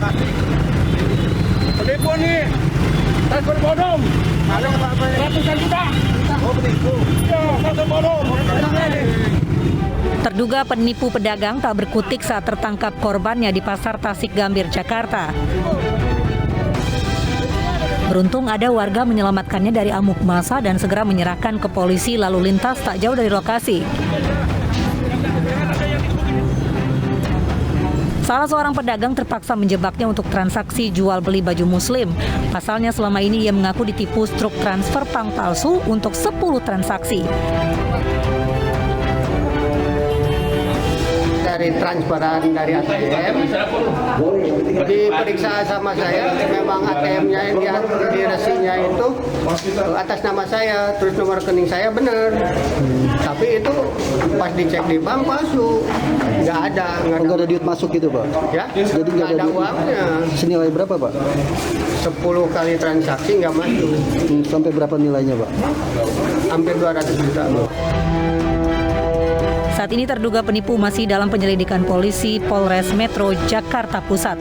kasih. Penipu nih. Transfer bodong. Ada ratusan juta. Oh penipu. Ya, transfer bodong. Terduga penipu pedagang tak berkutik saat tertangkap korbannya di Pasar Tasik Gambir, Jakarta. Beruntung ada warga menyelamatkannya dari amuk massa dan segera menyerahkan ke polisi lalu lintas tak jauh dari lokasi. Salah seorang pedagang terpaksa menjebaknya untuk transaksi jual beli baju muslim. Pasalnya selama ini ia mengaku ditipu struk transfer bank palsu untuk 10 transaksi. Dari transferan dari ATM diperiksa sama saya, memang ATM-nya yang di resinya itu atas nama saya, terus nomor rekening saya benar, tapi itu pas dicek di bank palsu, nggak ada duit masuk gitu Pak? Ya, Jadi nggak ada uangnya. Senilai berapa Pak? 10 kali transaksi nggak masuk. Sampai berapa nilainya Pak? Hampir 200 juta. Saat ini terduga penipu masih dalam penyelidikan polisi Polres Metro Jakarta Pusat.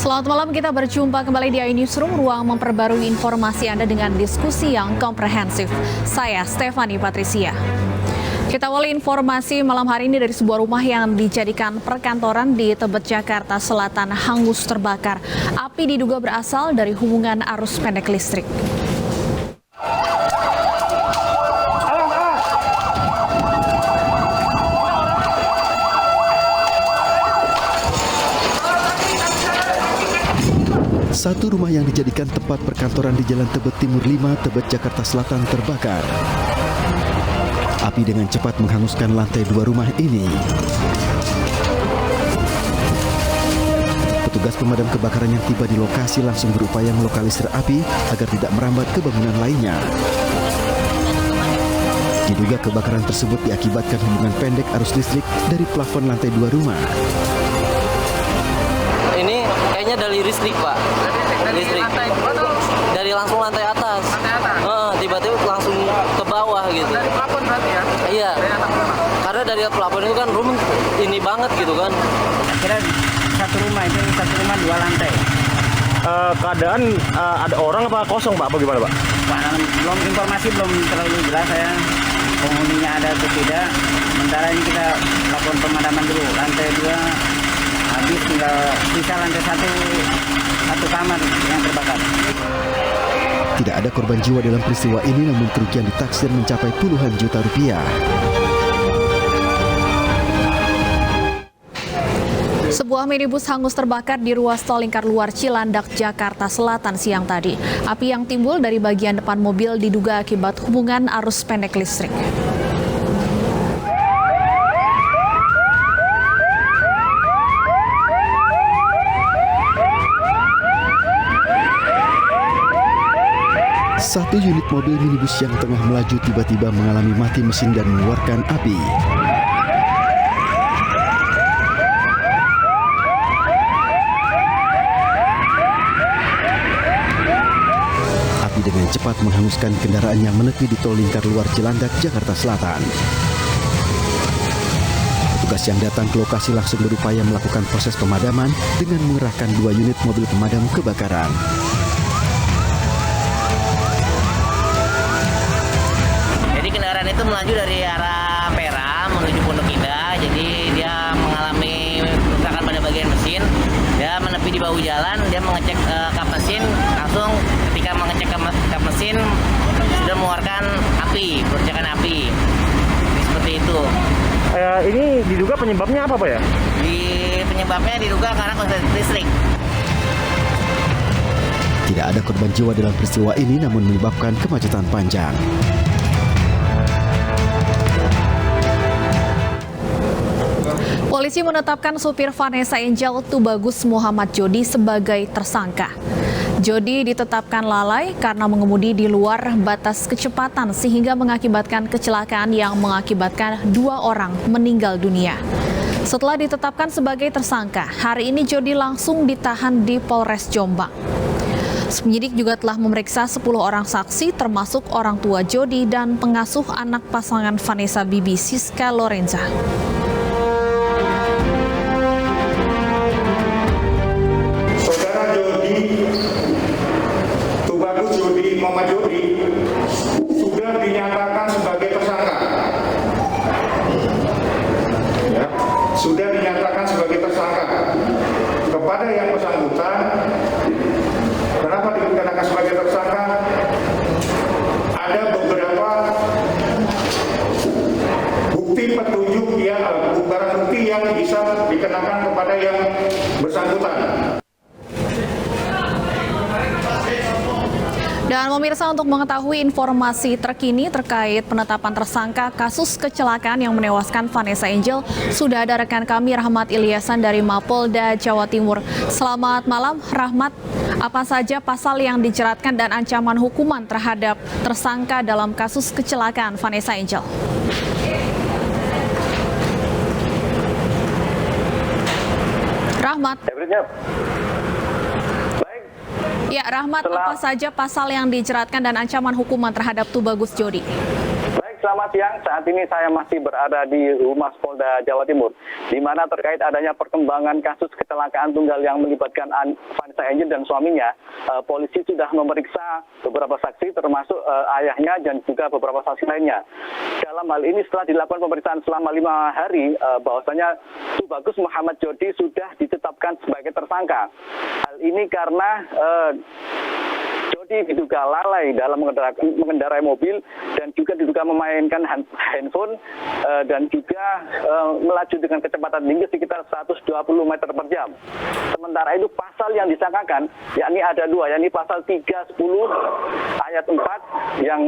Selamat malam, kita berjumpa kembali di iNewsroom, ruang memperbarui informasi Anda dengan diskusi yang komprehensif. Saya Stefani Patricia. Kita awali informasi malam hari ini dari sebuah rumah yang dijadikan perkantoran di Tebet, Jakarta Selatan hangus terbakar. Api diduga berasal dari hubungan arus pendek listrik. Satu rumah yang dijadikan tempat perkantoran di Jalan Tebet Timur 5, Tebet, Jakarta Selatan terbakar. Api dengan cepat menghanguskan lantai 2 rumah ini. Petugas pemadam kebakaran yang tiba di lokasi langsung berupaya melokalisir api agar tidak merambat ke bangunan lainnya. Diduga kebakaran tersebut diakibatkan hubungan pendek arus listrik dari plafon lantai 2 rumah. Ini kayaknya dari listrik, Pak. Listrik. Dari langsung lantai atas. Tiba-tiba langsung ke bawah gitu. Dari plafon berarti ya? Iya. Karena dari plafon itu kan room ini banget gitu kan. Kira satu rumah 2 lantai. Keadaan ada orang apa kosong Pak? Bagaimana Pak? Belum informasi belum terlalu jelas saya penghuninya ada atau tidak. Sementara ini kita lakukan pemadaman dulu. Lantai 2 habis, tinggal sisa lantai 1 kamar yang terbakar. Tidak ada korban jiwa dalam peristiwa ini, namun kerugian ditaksir mencapai puluhan juta rupiah. Sebuah minibus hangus terbakar di ruas tol lingkar luar Cilandak, Jakarta Selatan siang tadi. Api yang timbul dari bagian depan mobil diduga akibat hubungan arus pendek listrik. Satu unit mobil minibus yang tengah melaju tiba-tiba mengalami mati mesin dan mengeluarkan api. Api dengan cepat menghanguskan kendaraan yang menepi di tol lingkar luar Cilandak, Jakarta Selatan. Petugas yang datang ke lokasi langsung berupaya melakukan proses pemadaman dengan mengerahkan 2 unit mobil pemadam kebakaran. Kendaraan itu melaju dari arah Ampera menuju Pondok Indah, jadi dia mengalami kerusakan pada bagian mesin. Dia menepi di bahu jalan, dia mengecek kap mesin, langsung ketika mengecek kap mesin sudah mengeluarkan api, percikan api. Seperti itu. Ini diduga penyebabnya apa Pak ya? Penyebabnya diduga karena korsleting listrik. Tidak ada korban jiwa dalam peristiwa ini, namun menyebabkan kemacetan panjang. Polisi menetapkan supir Vanessa Angel Tubagus Muhammad Jodi sebagai tersangka. Jody ditetapkan lalai karena mengemudi di luar batas kecepatan sehingga mengakibatkan kecelakaan yang mengakibatkan 2 orang meninggal dunia. Setelah ditetapkan sebagai tersangka, hari ini Jody langsung ditahan di Polres Jombang. Penyidik juga telah memeriksa 10 orang saksi termasuk orang tua Jody dan pengasuh anak pasangan Vanessa Bibi Siska Lorenza. Saudara Jody, Tubagus Jody, Muhammad Jody sudah dinyatakan sebagai tersangka. Ya, sudah dinyatakan sebagai tersangka. Kepada yang bersangkutan, kenapa dikenakan sebagai tersangka? Ada beberapa bukti petunjuk barang bukti yang bisa dikenakan kepada yang bersangkutan. Dan pemirsa, untuk mengetahui informasi terkini terkait penetapan tersangka kasus kecelakaan yang menewaskan Vanessa Angel, sudah ada rekan kami Rahmat Ilyasan dari Mapolda Jawa Timur. Selamat malam, Rahmat. Apa saja pasal yang dijeratkan dan ancaman hukuman terhadap tersangka dalam kasus kecelakaan Vanessa Angel? Rahmat. Ya, Rahmat, apa saja pasal yang dijeratkan dan ancaman hukuman terhadap Tubagus Jody? Baik, selamat siang. Saat ini saya masih berada di Humas Polda Jawa Timur, di mana terkait adanya perkembangan kasus kecelakaan tunggal yang melibatkan Vanessa Angel dan suaminya, polisi sudah memeriksa beberapa saksi termasuk ayahnya dan juga beberapa saksi lainnya. Dalam hal ini setelah dilakukan pemeriksaan selama 5 hari, bahwasanya Tubagus Muhammad Jody sudah ditetapkan sebagai tersangka. Hal ini karena Jody diduga lalai dalam mengendarai mobil dan juga diduga memainkan handphone dan juga melaju dengan kecepatan tinggi sekitar 120 meter per jam. Sementara itu pasal yang disangkakan yakni ada 2, yakni pasal 310 ayat 4 yang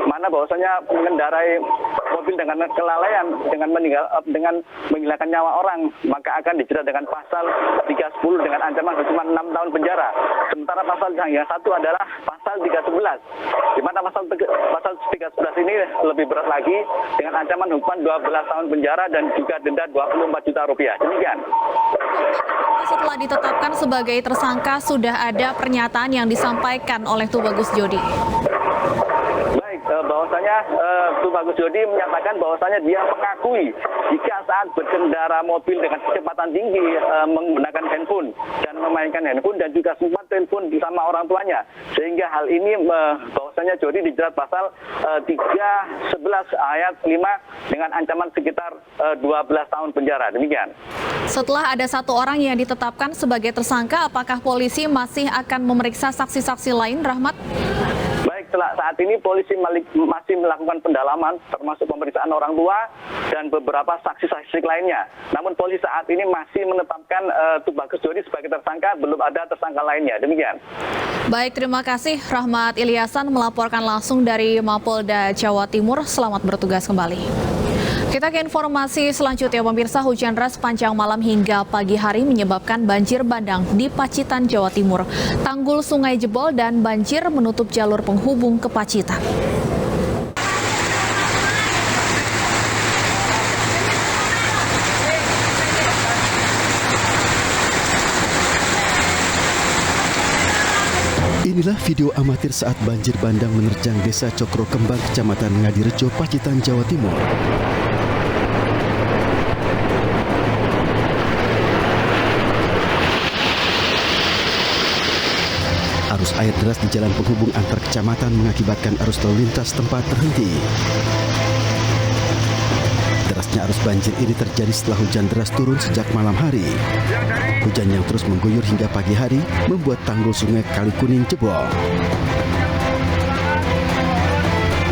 mana bahwasanya mengendarai mobil dengan kelalaian dengan menghilangkan nyawa orang maka akan dijerat dengan pasal 310 dengan ancaman hukuman 6 tahun penjara. Sementara pasal yang satu adalah pasal 311, di mana pasal 311 ini lebih berat lagi dengan ancaman hukuman 12 tahun penjara dan juga denda 24 juta rupiah. Demikian. Setelah ditetapkan sebagai tersangka, sudah ada pernyataan yang disampaikan oleh Tubagus Jody. Baik, bahwasanya Tubagus Jody menyatakan bahwasanya dia mengakui jika saat berkendara mobil dengan kecepatan tinggi menggunakan handphone dan memainkan handphone dan juga sempat telepon bersama orang tuanya, sehingga hal ini bahwasanya Jody dijerat pasal 311 ayat 5 dengan ancaman sekitar 12 tahun penjara. Demikian. Setelah ada 1 orang yang ditetapkan sebagai tersangka, apakah polisi masih akan memeriksa saksi-saksi lain, Rahmat? Baik, saat ini polisi masih melakukan pendalaman termasuk pemeriksaan orang tua dan beberapa saksi-saksi lainnya. Namun polisi saat ini masih menetapkan Tubagus Jody sebagai tersangka, belum ada tersangka lainnya. Demikian. Baik, terima kasih Rahmat Ilyasan melaporkan langsung dari Mapolda Jawa Timur. Selamat bertugas kembali. Kita ke informasi selanjutnya, pemirsa. Hujan deras sepanjang malam hingga pagi hari menyebabkan banjir bandang di Pacitan, Jawa Timur. Tanggul sungai jebol dan banjir menutup jalur penghubung ke Pacitan. Inilah video amatir saat banjir bandang menerjang Desa Cokro Kembang, Kecamatan Ngadirejo, Pacitan, Jawa Timur. Arus air deras di jalan penghubung antar kecamatan mengakibatkan arus lalu lintas tempat terhenti. Derasnya arus banjir ini terjadi setelah hujan deras turun sejak malam hari. Hujan yang terus mengguyur hingga pagi hari membuat tanggul sungai Kali Kuning jebol.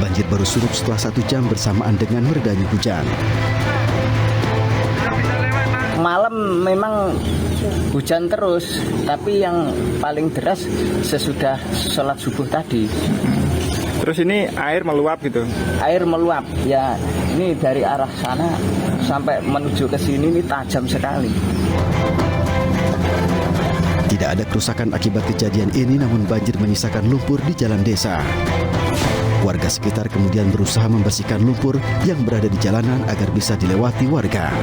Banjir baru surut setelah 1 jam bersamaan dengan meredanya hujan. Malam memang hujan terus, tapi yang paling deras sesudah sholat subuh tadi. Terus ini air meluap gitu? Air meluap, ya ini dari arah sana sampai menuju ke sini ini tajam sekali. Tidak ada kerusakan akibat kejadian ini, namun banjir menyisakan lumpur di jalan desa. Warga sekitar kemudian berusaha membersihkan lumpur yang berada di jalanan agar bisa dilewati warga.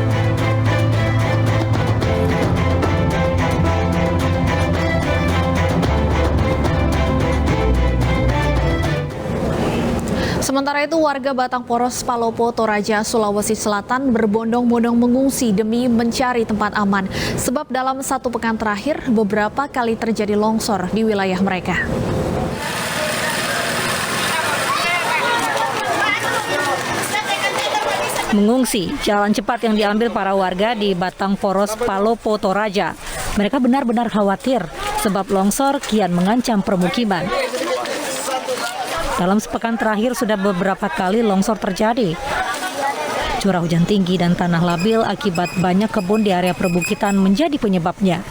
Sementara itu, warga Batang Poros, Palopo, Toraja, Sulawesi Selatan berbondong-bondong mengungsi demi mencari tempat aman. Sebab dalam 1 pekan terakhir, beberapa kali terjadi longsor di wilayah mereka. Mengungsi, jalan cepat yang diambil para warga di Batang Poros, Palopo, Toraja. Mereka benar-benar khawatir sebab longsor kian mengancam permukiman. Dalam sepekan terakhir sudah beberapa kali longsor terjadi. Curah hujan tinggi dan tanah labil akibat banyak kebun di area perbukitan menjadi penyebabnya.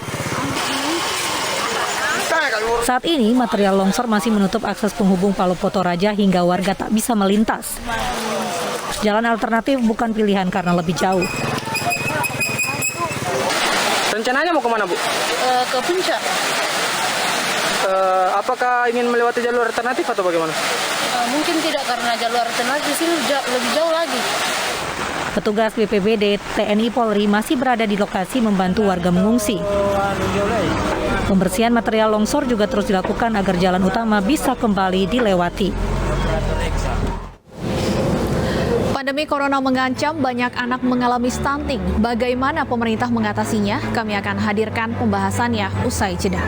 Saat ini material longsor masih menutup akses penghubung Palopo Toraja hingga warga tak bisa melintas. Jalan alternatif bukan pilihan karena lebih jauh. Rencananya mau kemana, Bu? Ke Puncak. Apakah ingin melewati jalur alternatif atau bagaimana? Mungkin tidak, karena jalur alternatif sini lebih jauh lagi. Petugas BPBD, TNI Polri masih berada di lokasi membantu warga mengungsi. Pembersihan material longsor juga terus dilakukan agar jalan utama bisa kembali dilewati. Pandemi corona mengancam, banyak anak mengalami stunting. Bagaimana pemerintah mengatasinya? Kami akan hadirkan pembahasannya usai jeda.